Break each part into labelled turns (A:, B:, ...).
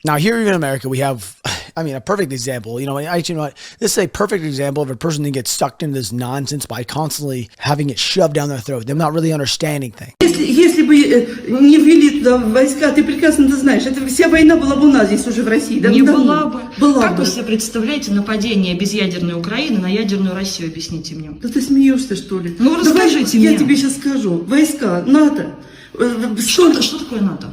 A: Now, here in America, we have, I mean, a perfect example. You know what? This is a perfect example of a person that gets sucked into this nonsense by constantly having it shoved down their throat. Them not really understanding things.
B: Если бы не ввели туда войска, ты прекрасно знаешь, это вся война была бы у нас здесь уже в России.
C: Не была бы. Как вы себе представляете нападение без ядерной Украины на ядерную Россию? Объясните мне.
B: Да ты смеешься, что ли?
C: Ну, расскажите мне.
B: Я тебе сейчас скажу. Войска, НАТО.
C: Что такое НАТО?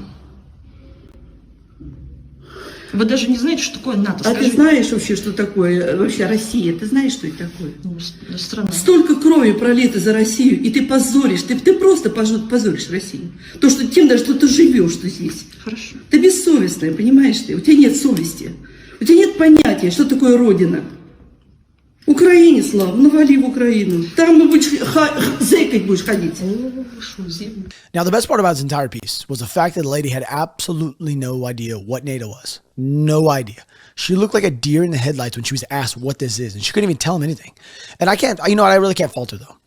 C: Вы даже не знаете, что такое НАТО.
B: А ты знаешь вообще, что такое вообще Россия? Ты знаешь, что это такое?
C: Ну, страна.
B: Столько крови пролито за Россию, и ты позоришь, ты просто позоришь Россию. То, что тем даже, что ты живешь здесь.
C: Хорошо.
B: Ты бессовестная, понимаешь ты? У тебя нет совести. У тебя нет понятия, что такое Родина. Украине, Слава, навали в Украину. Там будешь зэкать будешь ходить.
A: Now, the best part about this entire piece was the fact that the lady had absolutely no idea what NATO was. No idea. She looked like a deer in the headlights when she was asked what this is, and she couldn't even tell him anything. And I can't, you know what, I really can't fault her, though.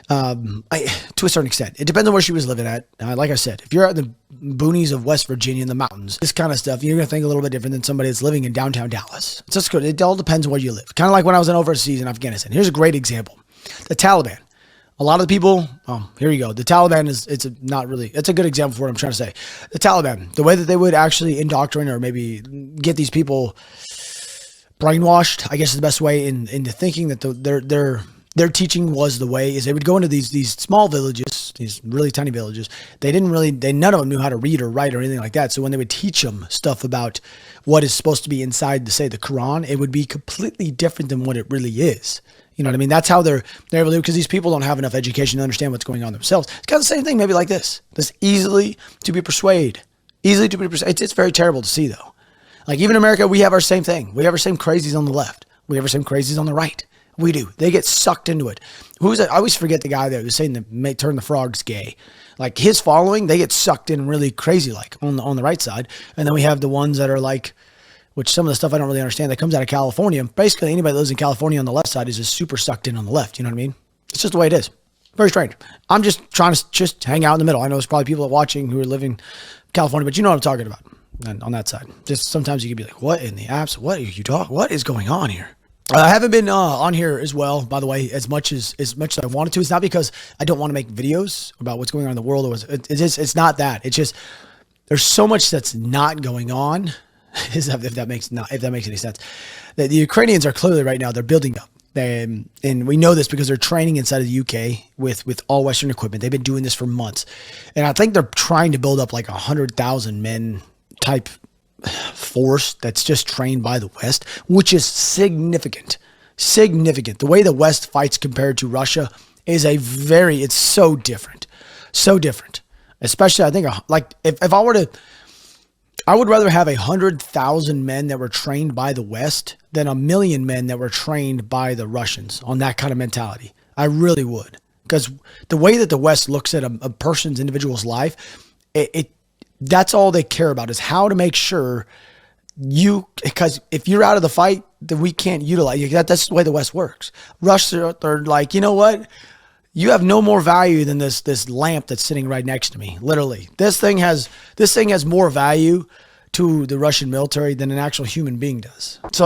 A: To a certain extent. It depends on where she was living at. Like I said, if you're out in the boonies of West Virginia in the mountains, this kind of stuff, you're going to think a little bit different than somebody that's living in downtown Dallas. It's just good. It all depends on where you live. Kind of like when I was overseas in Afghanistan. Here's a great example. The Taliban. A lot of the people, here you go. The Taliban it's a good example for what I'm trying to say. The Taliban, the way that they would actually indoctrinate or maybe get these people brainwashed, I guess is the best way into thinking that their teaching was the way is they would go into these small villages, these really tiny villages. None of them knew how to read or write or anything like that. So when they would teach them stuff about what is supposed to be inside, say, the Quran, it would be completely different than what it really is. You know what I mean? That's how they're able to, because these people don't have enough education to understand what's going on themselves. It's kind of the same thing, maybe like this. This easily to be persuaded. It's very terrible to see, though. Like, even in America, we have our same thing. We have our same crazies on the left. We have our same crazies on the right. We do. They get sucked into it. I always forget the guy that was saying that may turn the frogs gay. Like, his following, they get sucked in really crazy, like, on the right side. And then we have the ones that are like, which some of the stuff I don't really understand that comes out of California. Basically, anybody that lives in California on the left side is just super sucked in on the left. You know what I mean? It's just the way it is. Very strange. I'm just trying to just hang out in the middle. I know there's probably people watching who are living in California, but you know what I'm talking about. And on that side, just sometimes you can be like, what in the apps? What are you talking? What is going on here? I haven't been on here as well, by the way, as much as I wanted to. It's not because I don't want to make videos about what's going on in the world. It's not that. It's just there's so much that's not going on. If that makes any sense. The Ukrainians are clearly right now, they're building up. And we know this because they're training inside of the UK with all Western equipment. They've been doing this for months. And I think they're trying to build up like 100,000 men type force that's just trained by the West, which is significant. The way the West fights compared to Russia is it's so different. Especially, I think, like, if I were to, I would rather have 100,000 men that were trained by the West than 1 million men that were trained by the Russians on that kind of mentality. I really would. Because the way that the West looks at a person's individual's life, that's all they care about is how to make sure because if you're out of the fight, then we can't utilize you. That's the way the West works. Russia, they're like, you know what? You have no more value than this lamp that's sitting right next to me. Literally, this thing has more value to the Russian military than an actual human being does. So